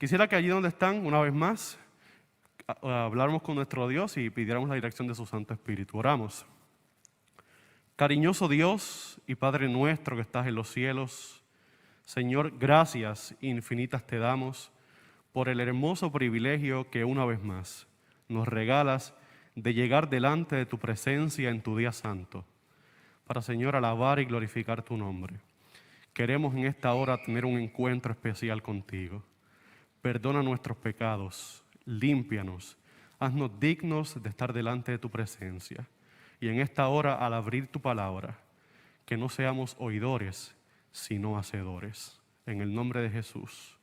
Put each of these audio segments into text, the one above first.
Quisiera que allí donde están, una vez más, habláramos con nuestro Dios y pidiéramos la dirección de su Santo Espíritu. Oramos. Cariñoso Dios y Padre nuestro que estás en los cielos, Señor, gracias infinitas te damos por el hermoso privilegio que una vez más nos regalas de llegar delante de tu presencia en tu día santo, para, Señor, alabar y glorificar tu nombre. Queremos en esta hora tener un encuentro especial contigo. Perdona nuestros pecados, límpianos, haznos dignos de estar delante de tu presencia. Y en esta hora, al abrir tu palabra, que no seamos oidores, sino hacedores. En el nombre de Jesús.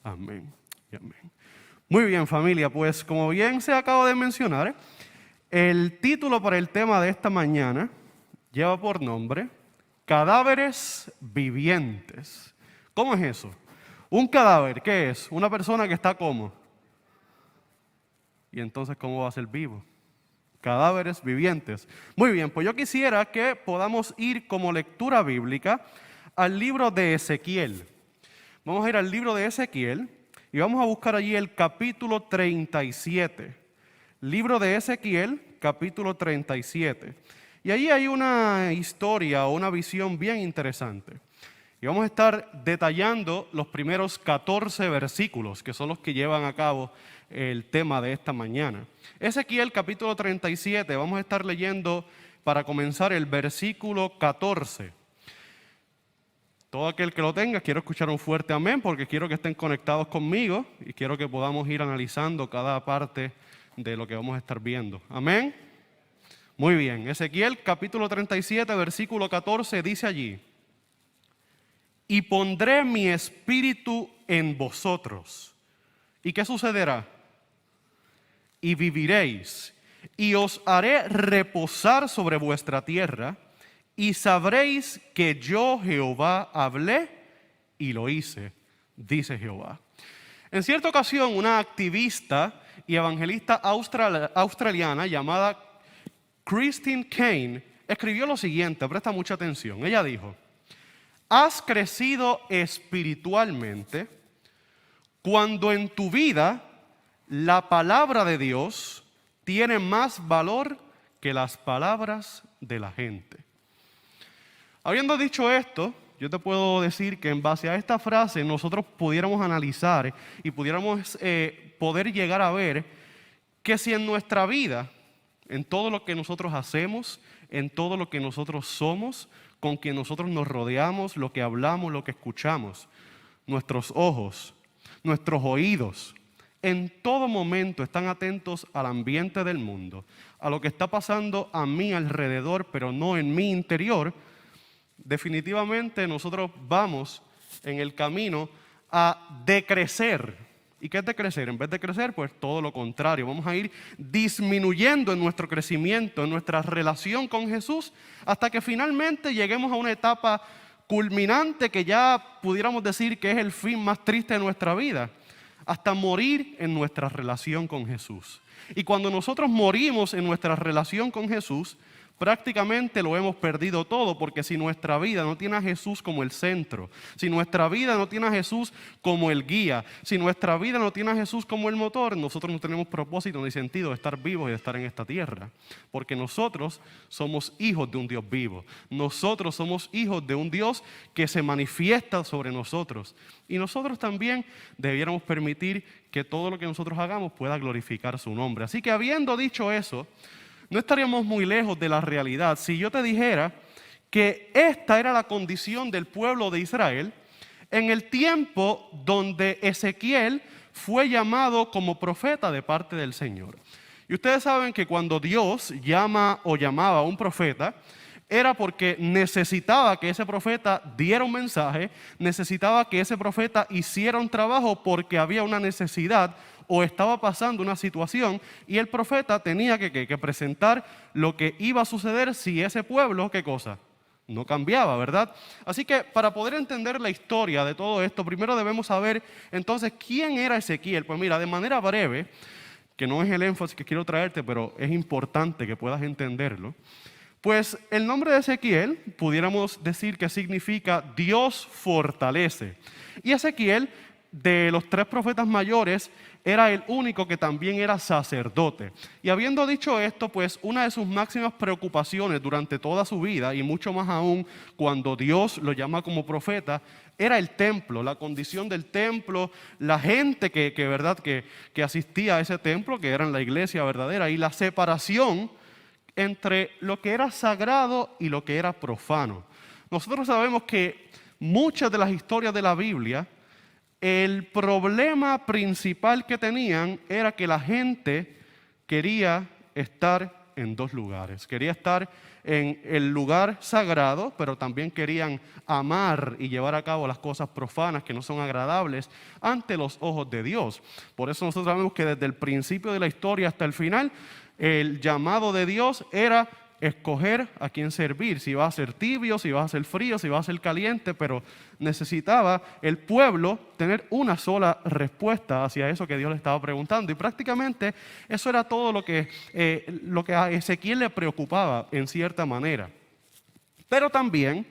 Amén y amén. Muy bien, familia, pues como bien se acaba de mencionar, el título para el tema de esta mañana lleva por nombre Cadáveres vivientes. ¿Cómo es eso? Un cadáver, ¿qué es? Una persona que está ¿cómo? Y entonces, ¿cómo va a ser vivo? Cadáveres vivientes. Muy bien, pues yo quisiera que podamos ir como lectura bíblica al libro de Ezequiel. Vamos a ir al libro de Ezequiel y vamos a buscar allí el capítulo 37. Libro de Ezequiel, capítulo 37. Y allí hay una historia o una visión bien interesante. Y vamos a estar detallando los primeros 14 versículos, que son los que llevan a cabo el tema de esta mañana. Ezequiel, capítulo 37, vamos a estar leyendo para comenzar el versículo 14. Todo aquel que lo tenga, quiero escuchar un fuerte amén, porque quiero que estén conectados conmigo y quiero que podamos ir analizando cada parte de lo que vamos a estar viendo. Amén. Muy bien, Ezequiel capítulo 37, versículo 14 dice allí: y pondré mi espíritu en vosotros. ¿Y qué sucederá? Y viviréis, y os haré reposar sobre vuestra tierra, y sabréis que yo Jehová hablé y lo hice, dice Jehová. En cierta ocasión, una activista y evangelista australiana llamada Christine Caine escribió lo siguiente, presta mucha atención. Ella dijo: has crecido espiritualmente cuando en tu vida la palabra de Dios tiene más valor que las palabras de la gente. Habiendo dicho esto, yo te puedo decir que en base a esta frase nosotros pudiéramos analizar y pudiéramos poder llegar a ver que si en nuestra vida, en todo lo que nosotros hacemos, en todo lo que nosotros somos, con quien nosotros nos rodeamos, lo que hablamos, lo que escuchamos, nuestros ojos, nuestros oídos, en todo momento están atentos al ambiente del mundo, a lo que está pasando a mi alrededor, pero no en mi interior, definitivamente nosotros vamos en el camino a decrecer. ¿Y qué es decrecer? En vez de crecer, pues todo lo contrario. Vamos a ir disminuyendo en nuestro crecimiento, en nuestra relación con Jesús, hasta que finalmente lleguemos a una etapa culminante que ya pudiéramos decir que es el fin más triste de nuestra vida, hasta morir en nuestra relación con Jesús. Y cuando nosotros morimos en nuestra relación con Jesús, prácticamente lo hemos perdido todo, porque si nuestra vida no tiene a Jesús como el centro, si nuestra vida no tiene a Jesús como el guía, si nuestra vida no tiene a Jesús como el motor, nosotros no tenemos propósito ni sentido de estar vivos y de estar en esta tierra, porque nosotros somos hijos de un Dios vivo, nosotros somos hijos de un Dios que se manifiesta sobre nosotros, y nosotros también debiéramos permitir que todo lo que nosotros hagamos pueda glorificar su nombre. Así que habiendo dicho eso, no estaríamos muy lejos de la realidad si yo te dijera que esta era la condición del pueblo de Israel en el tiempo donde Ezequiel fue llamado como profeta de parte del Señor. Y ustedes saben que cuando Dios llama o llamaba a un profeta, era porque necesitaba que ese profeta diera un mensaje, necesitaba que ese profeta hiciera un trabajo porque había una necesidad o estaba pasando una situación y el profeta tenía que presentar lo que iba a suceder si ese pueblo, ¿qué cosa? No cambiaba, ¿verdad? Así que para poder entender la historia de todo esto, primero debemos saber entonces quién era Ezequiel. Pues mira, de manera breve, que no es el énfasis que quiero traerte, pero es importante que puedas entenderlo. Pues el nombre de Ezequiel pudiéramos decir que significa Dios fortalece. Y Ezequiel de los 3 profetas mayores, era el único que también era sacerdote. Y habiendo dicho esto, pues una de sus máximas preocupaciones durante toda su vida, y mucho más aún cuando Dios lo llama como profeta, era el templo, la condición del templo, la gente que asistía a ese templo, que era en la iglesia verdadera, y la separación entre lo que era sagrado y lo que era profano. Nosotros sabemos que muchas de las historias de la Biblia, el problema principal que tenían era que la gente quería estar en 2 lugares. Quería estar en el lugar sagrado, pero también querían amar y llevar a cabo las cosas profanas que no son agradables ante los ojos de Dios. Por eso nosotros sabemos que desde el principio de la historia hasta el final, el llamado de Dios era escoger a quién servir, si va a ser tibio, si va a ser frío, si va a ser caliente, pero necesitaba el pueblo tener una sola respuesta hacia eso que Dios le estaba preguntando. Y prácticamente eso era todo lo que a Ezequiel le preocupaba en cierta manera. Pero también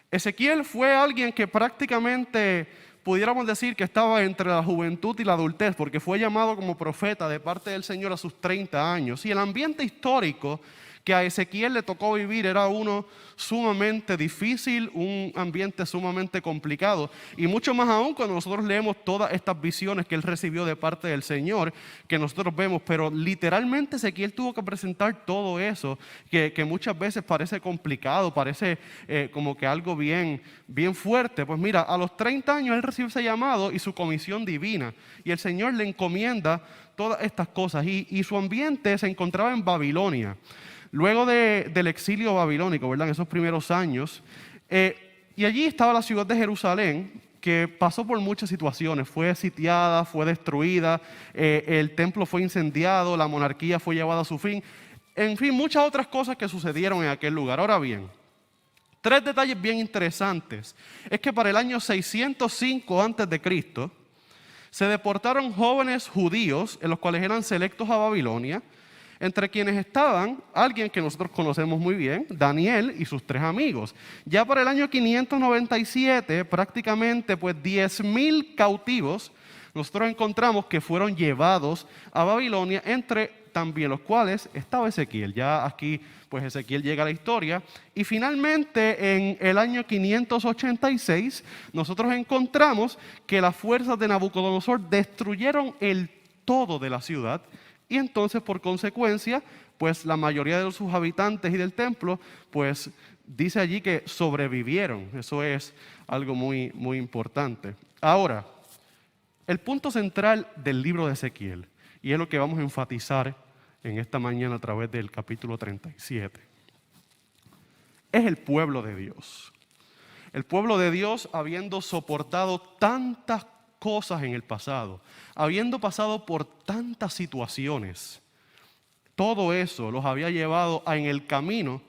Ezequiel fue alguien que prácticamente pudiéramos decir que estaba entre la juventud y la adultez, porque fue llamado como profeta de parte del Señor a sus 30 años. Y el ambiente histórico que a Ezequiel le tocó vivir era uno sumamente difícil, un ambiente sumamente complicado, y mucho más aún cuando nosotros leemos todas estas visiones que él recibió de parte del Señor, que nosotros vemos, pero literalmente Ezequiel tuvo que presentar todo eso, que muchas veces parece complicado, parece como que algo bien fuerte. Pues mira, a los 30 años él recibe ese llamado y su comisión divina, y el Señor le encomienda todas estas cosas, y su ambiente se encontraba en Babilonia. Luego del exilio babilónico, ¿verdad? En esos primeros años, y allí estaba la ciudad de Jerusalén, que pasó por muchas situaciones. Fue sitiada, fue destruida, el templo fue incendiado, la monarquía fue llevada a su fin. En fin, muchas otras cosas que sucedieron en aquel lugar. Ahora bien, 3 detalles bien interesantes. Es que para el año 605 a.C., se deportaron jóvenes judíos, en los cuales eran selectos a Babilonia, entre quienes estaban alguien que nosotros conocemos muy bien, Daniel y sus 3 amigos. Ya para el año 597, prácticamente pues 10,000 cautivos, nosotros encontramos que fueron llevados a Babilonia, entre también los cuales estaba Ezequiel. Ya aquí pues Ezequiel llega a la historia. Y finalmente en el año 586, nosotros encontramos que las fuerzas de Nabucodonosor destruyeron el todo de la ciudad. Y entonces, por consecuencia, pues la mayoría de sus habitantes y del templo, pues dice allí que sobrevivieron. Eso es algo muy, muy importante. Ahora, el punto central del libro de Ezequiel, y es lo que vamos a enfatizar en esta mañana a través del capítulo 37, es el pueblo de Dios. El pueblo de Dios, habiendo soportado tantas cosas en el pasado, habiendo pasado por tantas situaciones, todo eso los había llevado a en el camino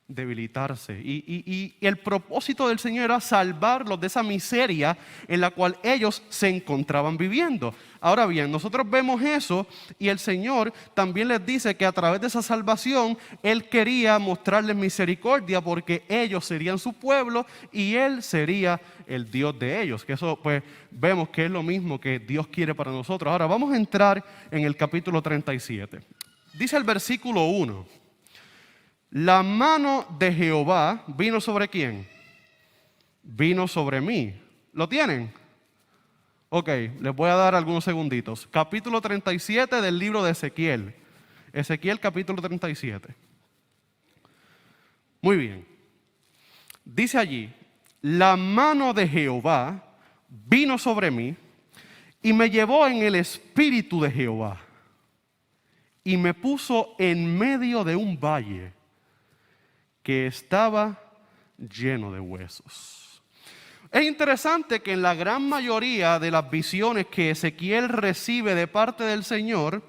debilitarse. Y el propósito del Señor era salvarlos de esa miseria en la cual ellos se encontraban viviendo. Ahora bien, nosotros vemos eso y el Señor también les dice que a través de esa salvación Él quería mostrarles misericordia, porque ellos serían su pueblo y Él sería el Dios de ellos. Que eso pues vemos que es lo mismo que Dios quiere para nosotros. Ahora vamos a entrar en el capítulo 37. Dice el versículo 1: la mano de Jehová vino ¿sobre quién? Vino sobre mí. ¿Lo tienen? Ok, les voy a dar algunos segunditos. Capítulo 37 del libro de Ezequiel. Ezequiel capítulo 37. Muy bien. Dice allí: la mano de Jehová vino sobre mí y me llevó en el espíritu de Jehová y me puso en medio de un valle que estaba lleno de huesos. Es interesante que en la gran mayoría de las visiones que Ezequiel recibe de parte del Señor,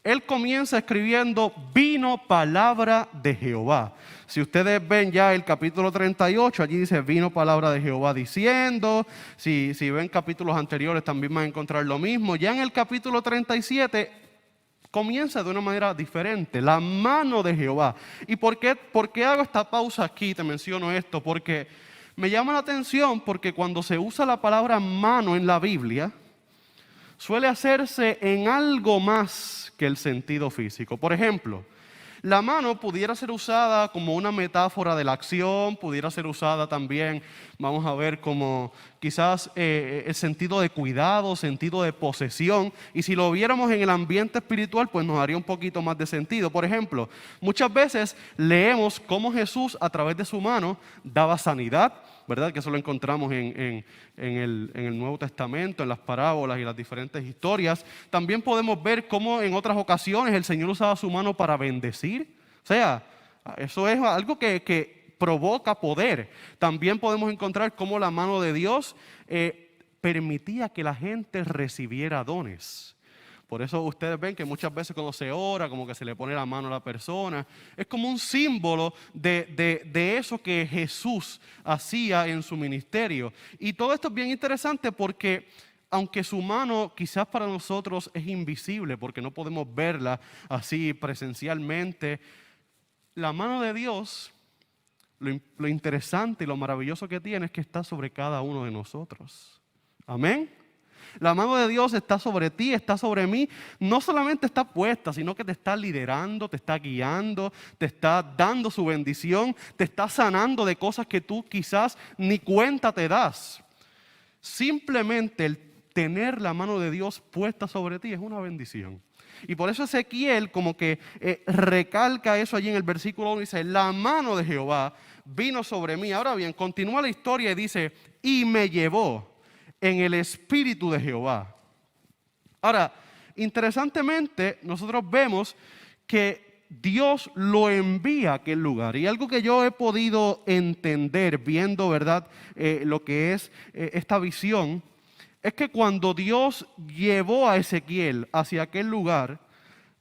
él comienza escribiendo: vino palabra de Jehová. Si ustedes ven ya el capítulo 38, allí dice: vino palabra de Jehová diciendo. Si ven capítulos anteriores también van a encontrar lo mismo. Ya en el capítulo 37 comienza de una manera diferente: la mano de Jehová. ¿Y por qué hago esta pausa aquí? Te menciono esto porque Me llama la atención porque cuando se usa la palabra mano en la Biblia, suele hacerse en algo más que el sentido físico. Por ejemplo, la mano pudiera ser usada como una metáfora de la acción, pudiera ser usada también, vamos a ver, como quizás el sentido de cuidado, sentido de posesión. Y si lo viéramos en el ambiente espiritual, pues nos daría un poquito más de sentido. Por ejemplo, muchas veces leemos cómo Jesús a través de su mano daba sanidad, ¿verdad? Que eso lo encontramos en el Nuevo Testamento, en las parábolas y las diferentes historias. También podemos ver cómo en otras ocasiones el Señor usaba su mano para bendecir. O sea, eso es algo que provoca poder. También podemos encontrar cómo la mano de Dios permitía que la gente recibiera dones. Por eso ustedes ven que muchas veces cuando se ora, como que se le pone la mano a la persona, es como un símbolo de eso que Jesús hacía en su ministerio. Y todo esto es bien interesante porque aunque su mano quizás para nosotros es invisible, porque no podemos verla así presencialmente, la mano de Dios, lo interesante y lo maravilloso que tiene es que está sobre cada uno de nosotros. Amén. La mano de Dios está sobre ti, está sobre mí. No solamente está puesta, sino que te está liderando, te está guiando, te está dando su bendición, te está sanando de cosas que tú quizás ni cuenta te das. Simplemente el tener la mano de Dios puesta sobre ti es una bendición. Y por eso Ezequiel como que recalca eso allí en el versículo 1 y dice, la mano de Jehová vino sobre mí. Ahora bien, continúa la historia y dice, y me llevó en el espíritu de Jehová. Ahora, interesantemente, nosotros vemos que Dios lo envía a aquel lugar. Y algo que yo he podido entender viendo, ¿verdad?, lo que es esta visión, es que cuando Dios llevó a Ezequiel hacia aquel lugar,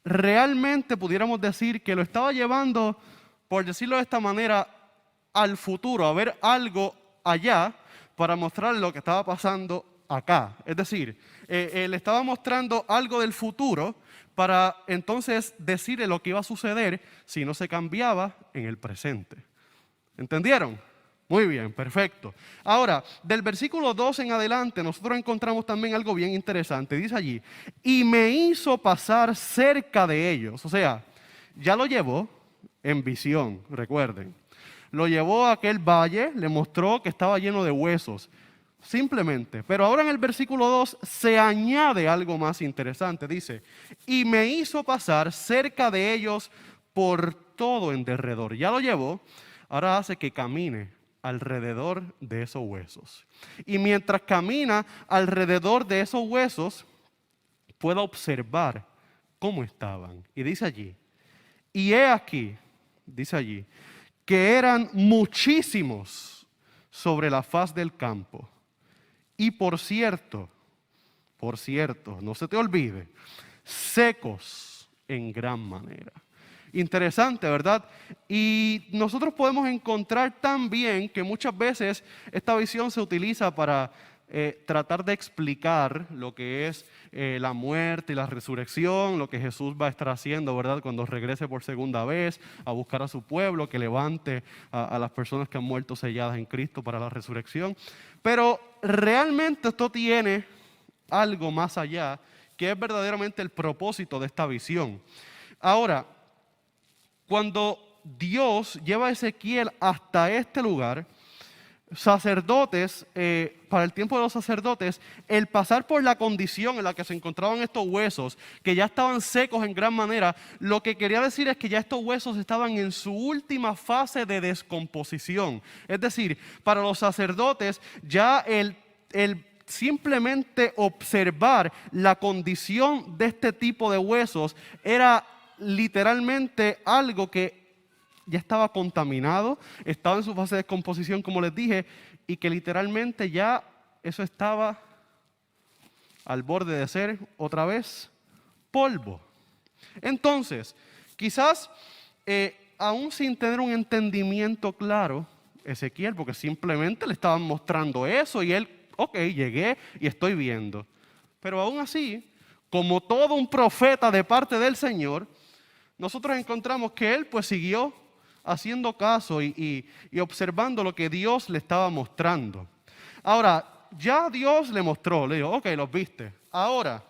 realmente pudiéramos decir que lo estaba llevando, por decirlo de esta manera, al futuro, a ver algo allá, para mostrarle lo que estaba pasando acá. Es decir, le estaba mostrando algo del futuro para entonces decirle lo que iba a suceder si no se cambiaba en el presente. ¿Entendieron? Muy bien, perfecto. Ahora, del versículo 2 en adelante, nosotros encontramos también algo bien interesante. Dice allí, y me hizo pasar cerca de ellos. O sea, ya lo llevó en visión, recuerden. Lo llevó a aquel valle, le mostró que estaba lleno de huesos, simplemente. Pero ahora en el versículo 2 se añade algo más interesante. Dice, y me hizo pasar cerca de ellos por todo en derredor. Ya lo llevó, ahora hace que camine alrededor de esos huesos. Y mientras camina alrededor de esos huesos, pueda observar cómo estaban. Y dice allí, y he aquí, dice allí, que eran muchísimos sobre la faz del campo. Y por cierto, no se te olvide, secos en gran manera. Interesante, ¿verdad? Y nosotros podemos encontrar también que muchas veces esta visión se utiliza para tratar de explicar lo que es la muerte y la resurrección, lo que Jesús va a estar haciendo, ¿verdad? Cuando regrese por segunda vez a buscar a su pueblo, que levante a las personas que han muerto selladas en Cristo para la resurrección. Pero realmente esto tiene algo más allá, que es verdaderamente el propósito de esta visión. Ahora, cuando Dios lleva a Ezequiel hasta este lugar, sacerdotes, para el tiempo de los sacerdotes, el pasar por la condición en la que se encontraban estos huesos, que ya estaban secos en gran manera, lo que quería decir es que ya estos huesos estaban en su última fase de descomposición. Es decir, para los sacerdotes ya el simplemente observar la condición de este tipo de huesos era literalmente algo que ya estaba contaminado, estaba en su fase de descomposición, como les dije, y que literalmente ya eso estaba al borde de ser otra vez polvo. Entonces, quizás aún sin tener un entendimiento claro, Ezequiel, porque simplemente le estaban mostrando eso y él, ok, llegué y estoy viendo. Pero aún así, como todo un profeta de parte del Señor, nosotros encontramos que él pues siguió haciendo caso y observando lo que Dios le estaba mostrando. Ahora, ya Dios le mostró, le dijo, ok, los viste. Ahora,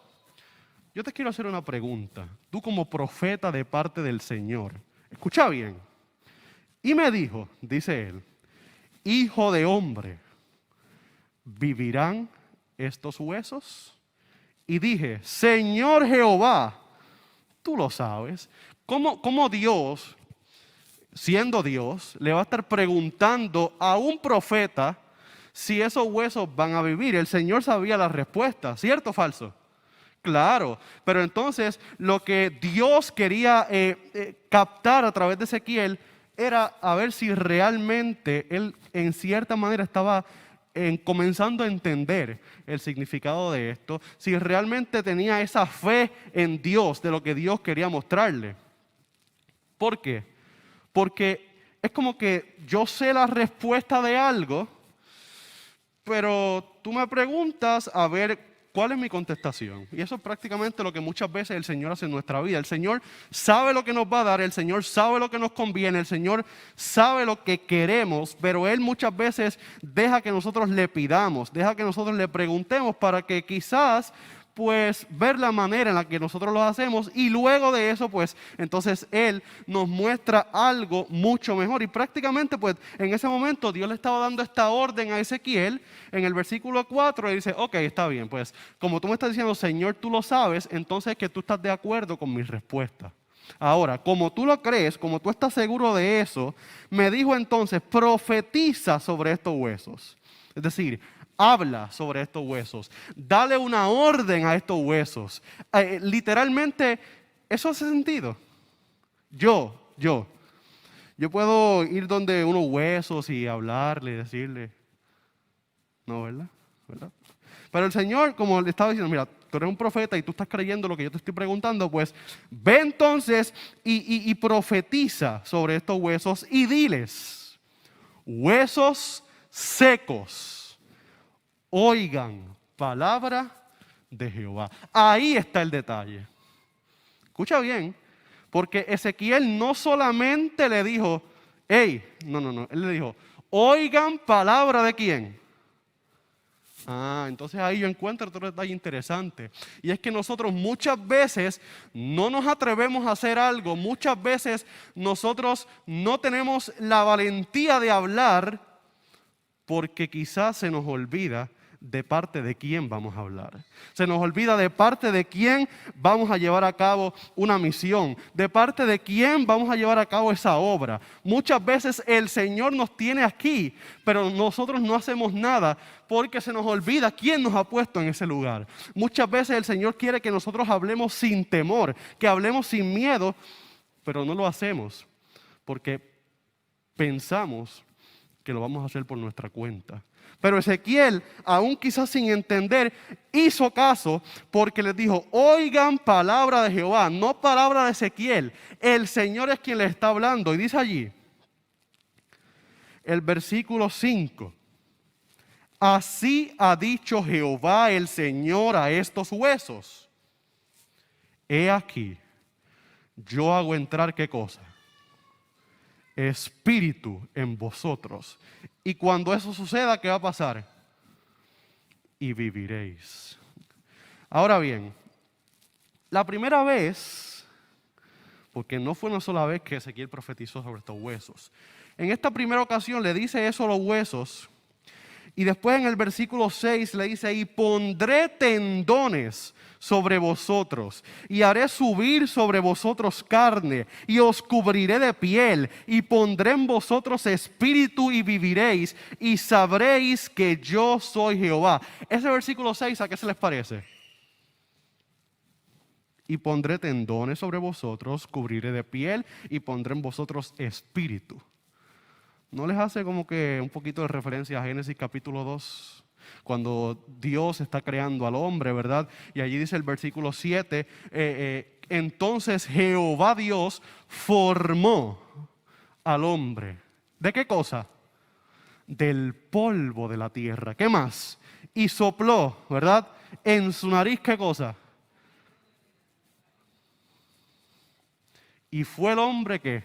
yo te quiero hacer una pregunta. Tú como profeta de parte del Señor, escucha bien. Y me dijo, dice él, hijo de hombre, ¿vivirán estos huesos? Y dije, Señor Jehová, tú lo sabes. ¿Cómo Dios, siendo Dios, le va a estar preguntando a un profeta si esos huesos van a vivir? El Señor sabía la respuesta, ¿cierto o falso? Claro, pero entonces lo que Dios quería captar a través de Ezequiel era a ver si realmente él en cierta manera estaba comenzando a entender el significado de esto, si realmente tenía esa fe en Dios de lo que Dios quería mostrarle. ¿Por qué? Porque es como que yo sé la respuesta de algo, pero tú me preguntas a ver cuál es mi contestación. Y eso es prácticamente lo que muchas veces el Señor hace en nuestra vida. El Señor sabe lo que nos va a dar, el Señor sabe lo que nos conviene, el Señor sabe lo que queremos, pero Él muchas veces deja que nosotros le pidamos, deja que nosotros le preguntemos para que quizás pues ver la manera en la que nosotros lo hacemos y luego de eso pues entonces Él nos muestra algo mucho mejor y prácticamente pues en ese momento Dios le estaba dando esta orden a Ezequiel en el versículo 4 y dice, ok, está bien, pues como tú me estás diciendo Señor tú lo sabes, entonces que tú estás de acuerdo con mi respuesta. Ahora, como tú lo crees, como tú estás seguro de eso, me dijo entonces, profetiza sobre estos huesos. Es decir, habla sobre estos huesos, dale una orden a estos huesos. Literalmente, ¿eso hace sentido? Yo puedo ir donde unos huesos y hablarle, decirle, no, ¿verdad? Pero el Señor, como le estaba diciendo, mira, tú eres un profeta y tú estás creyendo lo que yo te estoy preguntando, pues ve entonces y profetiza sobre estos huesos y diles, huesos secos, oigan palabra de Jehová. Ahí está el detalle. Escucha bien, porque Ezequiel no solamente le dijo, hey, no, él le dijo, oigan palabra de quién. Entonces ahí yo encuentro otro detalle interesante. Y es que nosotros muchas veces no nos atrevemos a hacer algo, muchas veces nosotros no tenemos la valentía de hablar porque quizás se nos olvida de parte de quién vamos a hablar. Se nos olvida de parte de quién vamos a llevar a cabo una misión, de parte de quién vamos a llevar a cabo esa obra. Muchas veces el Señor nos tiene aquí, pero nosotros no hacemos nada porque se nos olvida quién nos ha puesto en ese lugar. Muchas veces el Señor quiere que nosotros hablemos sin temor, que hablemos sin miedo, pero no lo hacemos porque pensamos que lo vamos a hacer por nuestra cuenta. Pero Ezequiel, aún quizás sin entender, hizo caso porque les dijo, oigan palabra de Jehová, no palabra de Ezequiel. El Señor es quien les está hablando. Y dice allí, el versículo 5, así ha dicho Jehová el Señor a estos huesos. He aquí, yo hago entrar ¿qué cosa? Espíritu en vosotros. Y cuando eso suceda, ¿qué va a pasar? Y viviréis. Ahora bien, la primera vez, porque no fue una sola vez que Ezequiel profetizó sobre estos huesos. En esta primera ocasión le dice eso a los huesos. Y después en el versículo 6 le dice, y pondré tendones sobre vosotros, y haré subir sobre vosotros carne, y os cubriré de piel, y pondré en vosotros espíritu y viviréis, y sabréis que yo soy Jehová. Ese versículo 6, ¿a qué se les parece? Y pondré tendones sobre vosotros, cubriré de piel, y pondré en vosotros espíritu. ¿No les hace como que un poquito de referencia a Génesis capítulo 2? Cuando Dios está creando al hombre, ¿verdad? Y allí dice el versículo 7, entonces Jehová Dios formó al hombre. ¿De qué cosa? Del polvo de la tierra. ¿Qué más? Y sopló, ¿verdad? En su nariz, ¿qué cosa? Y fue el hombre que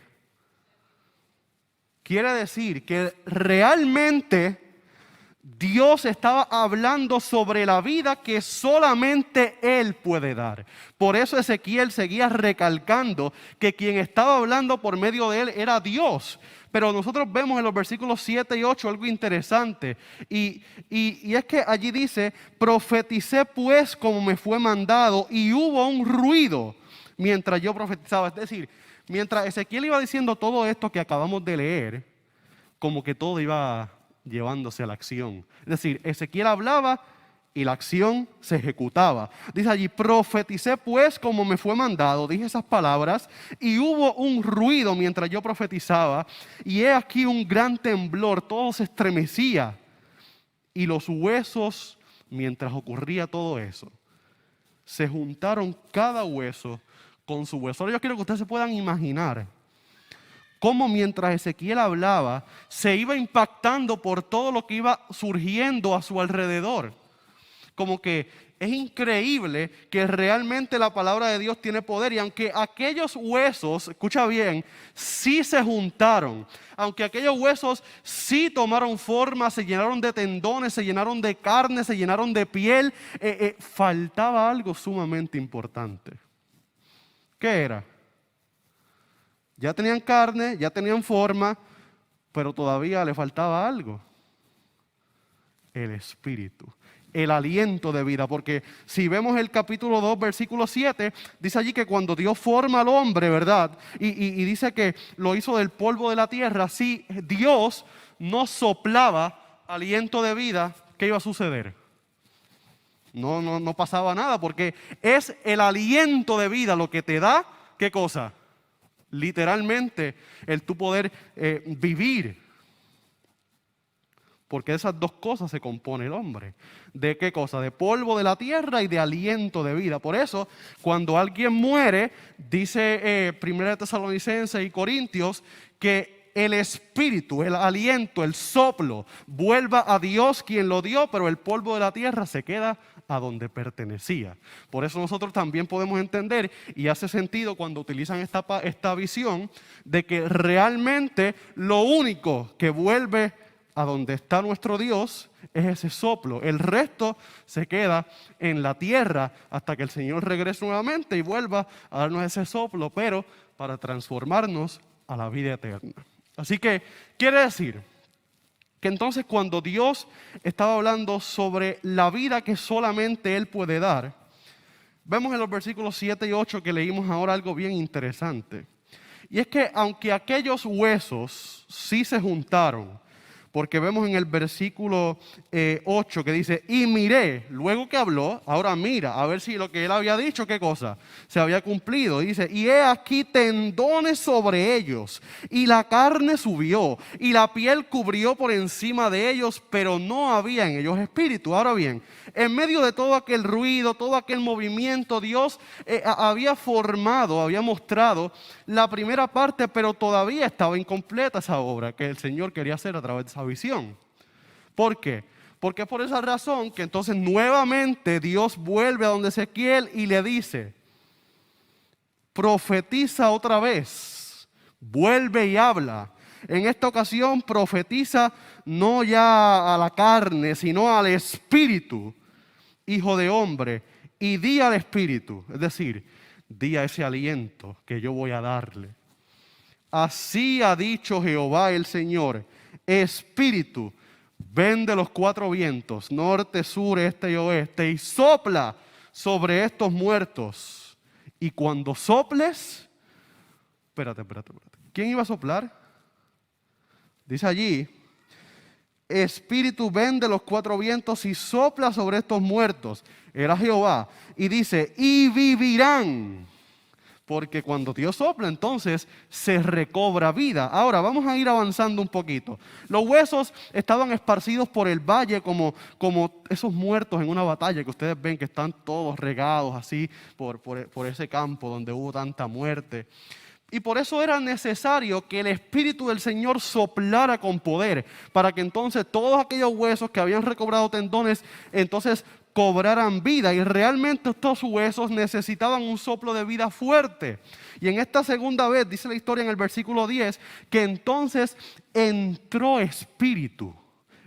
Quiere decir que realmente Dios estaba hablando sobre la vida que solamente Él puede dar. Por eso Ezequiel seguía recalcando que quien estaba hablando por medio de él era Dios. Pero nosotros vemos en los versículos 7 y 8 algo interesante. Y es que allí dice, profeticé pues como me fue mandado y hubo un ruido mientras yo profetizaba. Es decir, mientras Ezequiel iba diciendo todo esto que acabamos de leer, como que todo iba llevándose a la acción. Es decir, Ezequiel hablaba y la acción se ejecutaba. Dice allí, profeticé pues como me fue mandado, dije esas palabras, y hubo un ruido mientras yo profetizaba, y he aquí un gran temblor, todo se estremecía, y los huesos, mientras ocurría todo eso, se juntaron cada hueso con su hueso. Ahora yo quiero que ustedes se puedan imaginar cómo mientras Ezequiel hablaba, se iba impactando por todo lo que iba surgiendo a su alrededor. Como que es increíble que realmente la palabra de Dios tiene poder. Y aunque aquellos huesos, escucha bien, sí se juntaron, aunque aquellos huesos sí tomaron forma, se llenaron de tendones, se llenaron de carne, se llenaron de piel, faltaba algo sumamente importante. ¿Qué era? Ya tenían carne, ya tenían forma, pero todavía le faltaba algo. El espíritu, el aliento de vida. Porque si vemos el capítulo 2, versículo 7, dice allí que cuando Dios forma al hombre, ¿verdad? Y dice que lo hizo del polvo de la tierra. Si Dios no soplaba aliento de vida, ¿qué iba a suceder? No pasaba nada, porque es el aliento de vida lo que te da, ¿qué cosa? Literalmente, el tu poder vivir. Porque de esas dos cosas se compone el hombre. ¿De qué cosa? De polvo de la tierra y de aliento de vida. Por eso, cuando alguien muere, dice 1 Tesalonicenses y Corintios, que el espíritu, el aliento, el soplo, vuelva a Dios quien lo dio, pero el polvo de la tierra se queda a donde pertenecía. Por eso nosotros también podemos entender, y hace sentido cuando utilizan esta visión, de que realmente lo único que vuelve a donde está nuestro Dios es ese soplo. El resto se queda en la tierra hasta que el Señor regrese nuevamente y vuelva a darnos ese soplo, pero para transformarnos a la vida eterna. Así que quiere decir que entonces cuando Dios estaba hablando sobre la vida que solamente Él puede dar, vemos en los versículos 7 y 8 que leímos ahora algo bien interesante. Y es que aunque aquellos huesos sí se juntaron, porque vemos en el versículo 8 que dice, y miré, luego que habló, ahora mira, a ver si lo que él había dicho, ¿qué cosa? Se había cumplido. Y dice, y he aquí tendones sobre ellos, y la carne subió, y la piel cubrió por encima de ellos, pero no había en ellos espíritu. Ahora bien, en medio de todo aquel ruido, todo aquel movimiento, Dios había formado, había mostrado la primera parte, pero todavía estaba incompleta esa obra que el Señor quería hacer a través de esa visión. ¿Por qué? Porque es por esa razón que entonces nuevamente Dios vuelve a donde Ezequiel y le dice, profetiza otra vez, vuelve y habla. En esta ocasión profetiza no ya a la carne, sino al espíritu, hijo de hombre, y di al espíritu, es decir, di a ese aliento que yo voy a darle. Así ha dicho Jehová el Señor, espíritu, ven de los cuatro vientos, norte, sur, este y oeste, y sopla sobre estos muertos. Y cuando soples, espérate. ¿Quién iba a soplar? Dice allí, espíritu, ven de los cuatro vientos y sopla sobre estos muertos. Era Jehová. Y dice, y vivirán. Porque cuando Dios sopla, entonces se recobra vida. Ahora, vamos a ir avanzando un poquito. Los huesos estaban esparcidos por el valle como esos muertos en una batalla que ustedes ven que están todos regados así por ese campo donde hubo tanta muerte. Y por eso era necesario que el Espíritu del Señor soplara con poder, para que entonces todos aquellos huesos que habían recobrado tendones, entonces cobraran vida, y realmente estos huesos necesitaban un soplo de vida fuerte. Y en esta segunda vez, dice la historia en el versículo 10, que entonces entró espíritu,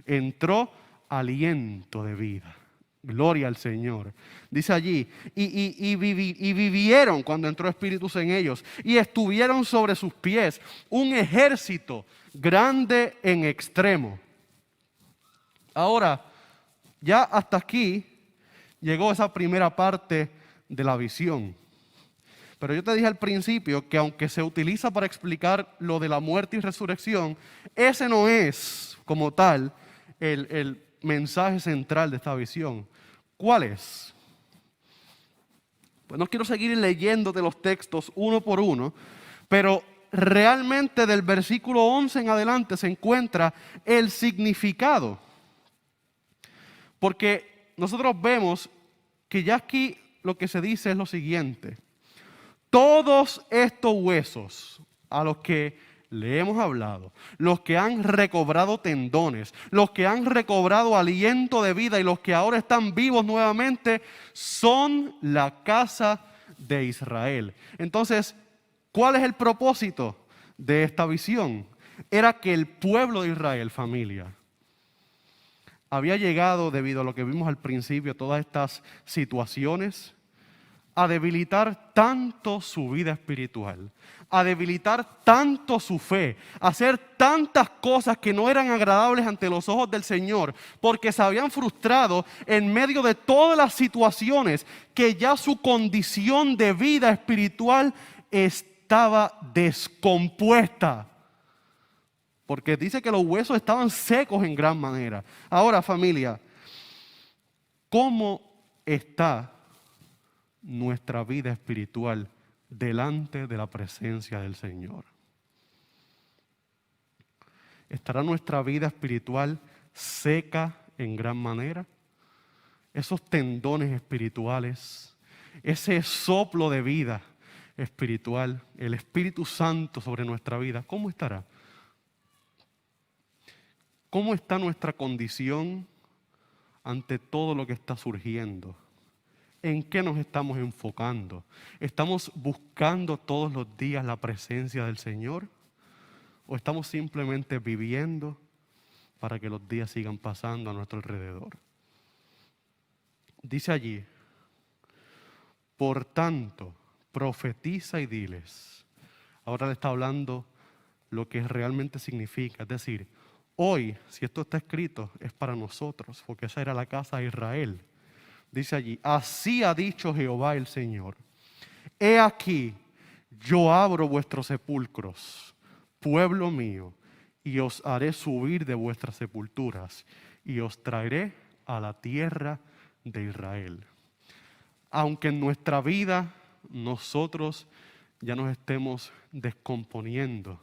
entró aliento de vida. Gloria al Señor. Dice allí, y vivieron cuando entró espíritu en ellos, y estuvieron sobre sus pies un ejército grande en extremo. Ahora, ya hasta aquí llegó esa primera parte de la visión. Pero yo te dije al principio que aunque se utiliza para explicar lo de la muerte y resurrección, ese no es como tal el mensaje central de esta visión. ¿Cuál es? Pues no quiero seguir leyéndote los textos uno por uno, pero realmente del versículo 11 en adelante se encuentra el significado. Porque nosotros vemos que ya aquí lo que se dice es lo siguiente: todos estos huesos a los que le hemos hablado, los que han recobrado tendones, los que han recobrado aliento de vida y los que ahora están vivos nuevamente, son la casa de Israel. Entonces, ¿cuál es el propósito de esta visión? Era que el pueblo de Israel, familia, había llegado, debido a lo que vimos al principio, todas estas situaciones, a debilitar tanto su vida espiritual, a debilitar tanto su fe, a hacer tantas cosas que no eran agradables ante los ojos del Señor, porque se habían frustrado en medio de todas las situaciones, que ya su condición de vida espiritual estaba descompuesta. Porque dice que los huesos estaban secos en gran manera. Ahora, familia, ¿cómo está nuestra vida espiritual delante de la presencia del Señor? ¿Estará nuestra vida espiritual seca en gran manera? Esos tendones espirituales, ese soplo de vida espiritual, el Espíritu Santo sobre nuestra vida, ¿cómo estará? ¿Cómo está nuestra condición ante todo lo que está surgiendo? ¿En qué nos estamos enfocando? ¿Estamos buscando todos los días la presencia del Señor? ¿O estamos simplemente viviendo para que los días sigan pasando a nuestro alrededor? Dice allí: por tanto, profetiza y diles. Ahora le está hablando lo que realmente significa. Es decir, hoy, si esto está escrito, es para nosotros, porque esa era la casa de Israel. Dice allí: así ha dicho Jehová el Señor: he aquí, yo abro vuestros sepulcros, pueblo mío, y os haré subir de vuestras sepulturas, y os traeré a la tierra de Israel. Aunque en nuestra vida nosotros ya nos estemos descomponiendo,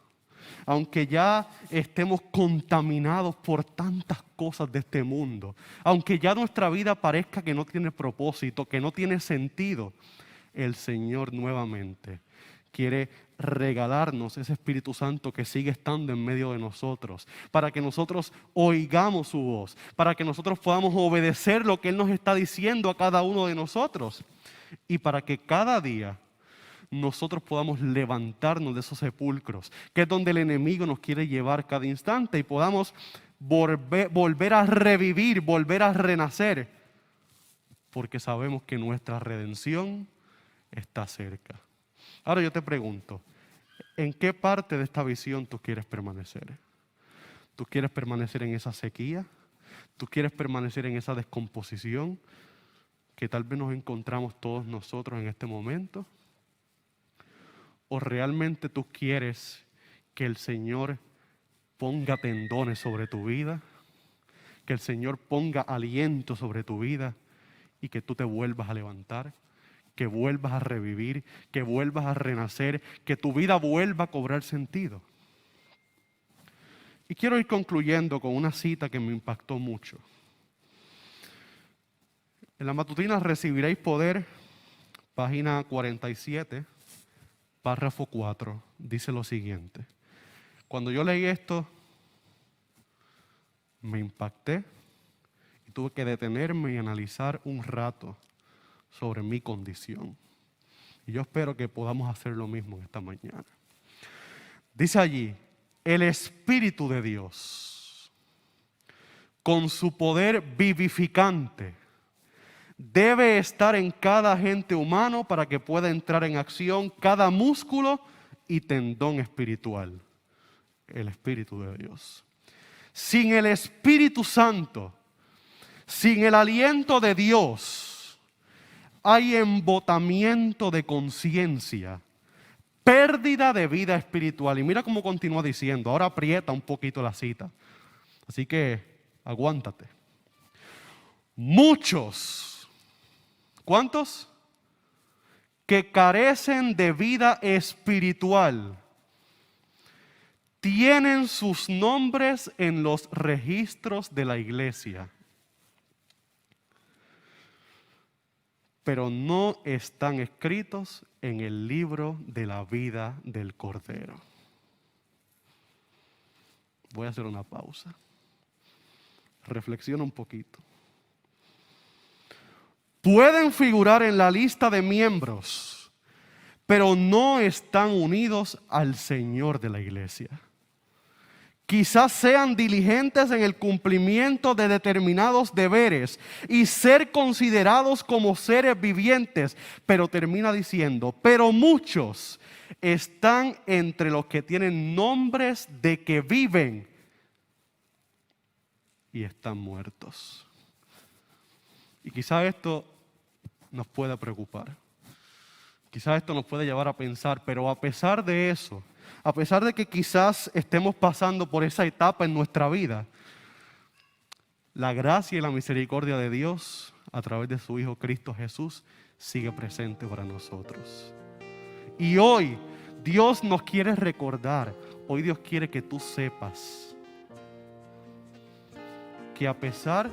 aunque ya estemos contaminados por tantas cosas de este mundo, aunque ya nuestra vida parezca que no tiene propósito, que no tiene sentido, el Señor nuevamente quiere regalarnos ese Espíritu Santo que sigue estando en medio de nosotros, para que nosotros oigamos su voz, para que nosotros podamos obedecer lo que Él nos está diciendo a cada uno de nosotros, y para que cada día nosotros podamos levantarnos de esos sepulcros, que es donde el enemigo nos quiere llevar cada instante, y podamos volver a revivir, volver a renacer, porque sabemos que nuestra redención está cerca. Ahora yo te pregunto, ¿en qué parte de esta visión tú quieres permanecer? ¿Tú quieres permanecer en esa sequía? ¿Tú quieres permanecer en esa descomposición que tal vez nos encontramos todos nosotros en este momento? ¿O realmente tú quieres que el Señor ponga tendones sobre tu vida? Que el Señor ponga aliento sobre tu vida y que tú te vuelvas a levantar, que vuelvas a revivir, que vuelvas a renacer, que tu vida vuelva a cobrar sentido. Y quiero ir concluyendo con una cita que me impactó mucho. En la matutina recibiréis poder, página 47, párrafo 4, dice lo siguiente. Cuando yo leí esto, me impacté y tuve que detenerme y analizar un rato sobre mi condición. Y yo espero que podamos hacer lo mismo esta mañana. Dice allí, el Espíritu de Dios, con su poder vivificante, debe estar en cada agente humano para que pueda entrar en acción cada músculo y tendón espiritual. El Espíritu de Dios. Sin el Espíritu Santo, sin el aliento de Dios, hay embotamiento de conciencia, pérdida de vida espiritual. Y mira cómo continúa diciendo, ahora aprieta un poquito la cita. Así que aguántate. Muchos, ¿cuántos? Que carecen de vida espiritual, tienen sus nombres en los registros de la iglesia, pero no están escritos en el libro de la vida del Cordero. Voy a hacer una pausa. Reflexiona un poquito. Pueden figurar en la lista de miembros, pero no están unidos al Señor de la iglesia. Quizás sean diligentes en el cumplimiento de determinados deberes y ser considerados como seres vivientes, pero termina diciendo, pero muchos están entre los que tienen nombres de que viven y están muertos. Y quizás esto nos pueda preocupar. Quizás esto nos puede llevar a pensar, pero a pesar de eso, a pesar de que quizás estemos pasando por esa etapa en nuestra vida, la gracia y la misericordia de Dios a través de su Hijo Cristo Jesús sigue presente para nosotros. Y hoy Dios nos quiere recordar, hoy Dios quiere que tú sepas que a pesar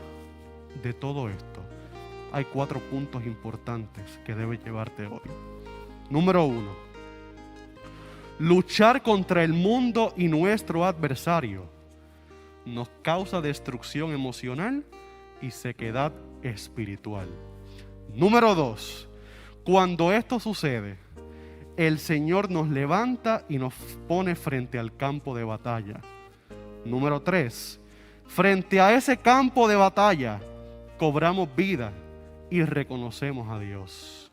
de todo esto, hay 4 puntos importantes que debes llevarte hoy. Número 1. Luchar contra el mundo y nuestro adversario nos causa destrucción emocional y sequedad espiritual. Número 2. Cuando esto sucede, el Señor nos levanta y nos pone frente al campo de batalla. Número 3. Frente a ese campo de batalla, cobramos vida y reconocemos a Dios.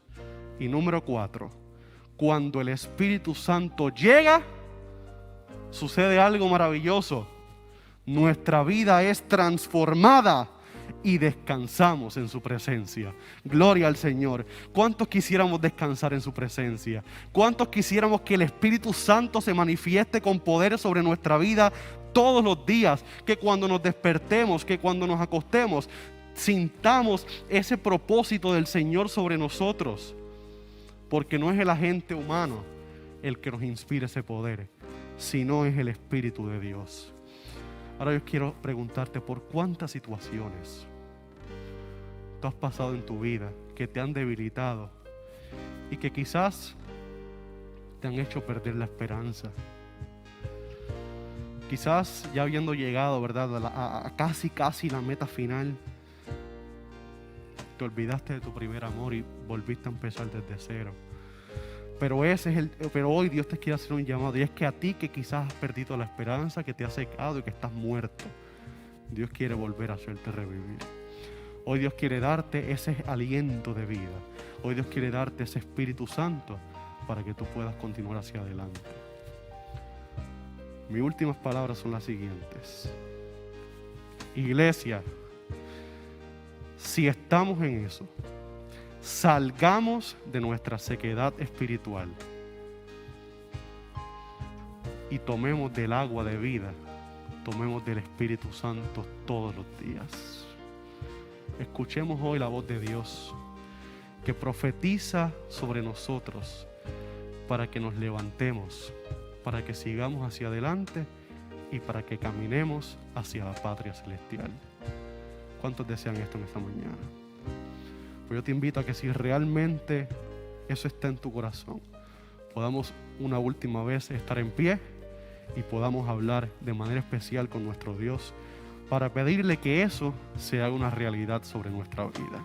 Y número 4. Cuando el Espíritu Santo llega, sucede algo maravilloso. Nuestra vida es transformada y descansamos en su presencia. Gloria al Señor. ¿Cuántos quisiéramos descansar en su presencia? ¿Cuántos quisiéramos que el Espíritu Santo se manifieste con poder sobre nuestra vida todos los días? Que cuando nos despertemos, que cuando nos acostemos, sintamos ese propósito del Señor sobre nosotros. Porque no es el agente humano el que nos inspira ese poder, sino es el Espíritu de Dios. Ahora yo quiero preguntarte por cuántas situaciones tú has pasado en tu vida que te han debilitado y que quizás te han hecho perder la esperanza. Quizás ya habiendo llegado, ¿verdad?, a casi la meta final, te olvidaste de tu primer amor y volviste a empezar desde cero. Pero hoy Dios te quiere hacer un llamado, y es que a ti que quizás has perdido la esperanza, que te has secado y que estás muerto, Dios quiere volver a hacerte revivir. Hoy Dios quiere darte ese aliento de vida. Hoy Dios quiere darte ese Espíritu Santo para que tú puedas continuar hacia adelante. Mis últimas palabras son las siguientes. Iglesia, si estamos en eso, salgamos de nuestra sequedad espiritual y tomemos del agua de vida, tomemos del Espíritu Santo todos los días. Escuchemos hoy la voz de Dios que profetiza sobre nosotros para que nos levantemos, para que sigamos hacia adelante y para que caminemos hacia la patria celestial. ¿Cuántos desean esto en esta mañana? Pues yo te invito a que si realmente eso está en tu corazón, podamos una última vez estar en pie y podamos hablar de manera especial con nuestro Dios para pedirle que eso se haga una realidad sobre nuestra vida.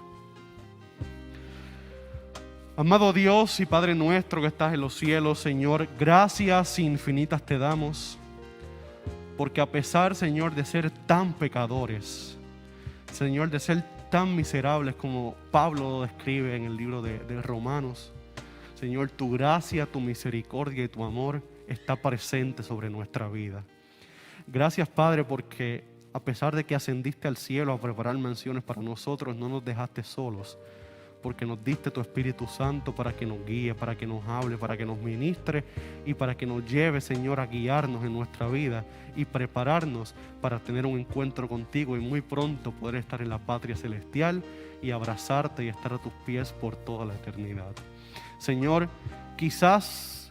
Amado Dios y Padre nuestro que estás en los cielos, Señor, gracias infinitas te damos, porque a pesar, Señor, de ser tan pecadores, Señor, de ser tan miserables como Pablo lo describe en el libro de Romanos, Señor, tu gracia, tu misericordia y tu amor está presente sobre nuestra vida. Gracias, Padre, porque a pesar de que ascendiste al cielo a preparar mansiones para nosotros, no nos dejaste solos, porque nos diste tu Espíritu Santo para que nos guíe, para que nos hable, para que nos ministre y para que nos lleve, Señor, a guiarnos en nuestra vida y prepararnos para tener un encuentro contigo y muy pronto poder estar en la patria celestial y abrazarte y estar a tus pies por toda la eternidad. Señor, quizás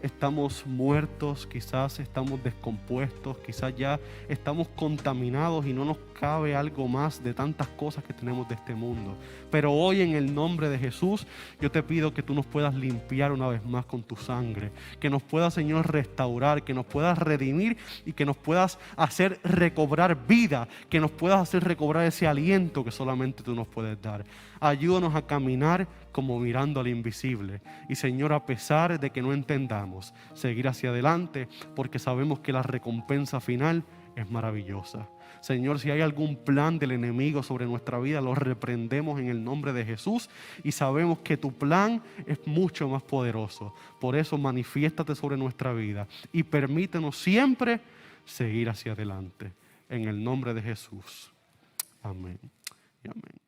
estamos muertos, quizás estamos descompuestos, quizás ya estamos contaminados y no nos cabe algo más de tantas cosas que tenemos de este mundo. Pero hoy en el nombre de Jesús, yo te pido que tú nos puedas limpiar una vez más con tu sangre, que nos puedas, Señor, restaurar, que nos puedas redimir y que nos puedas hacer recobrar vida, que nos puedas hacer recobrar ese aliento que solamente tú nos puedes dar. Ayúdanos a caminar como mirando al invisible. Y Señor, a pesar de que no entendamos, seguir hacia adelante, porque sabemos que la recompensa final es maravillosa. Señor, si hay algún plan del enemigo sobre nuestra vida, lo reprendemos en el nombre de Jesús y sabemos que tu plan es mucho más poderoso. Por eso manifiéstate sobre nuestra vida y permítenos siempre seguir hacia adelante. En el nombre de Jesús. Amén y amén.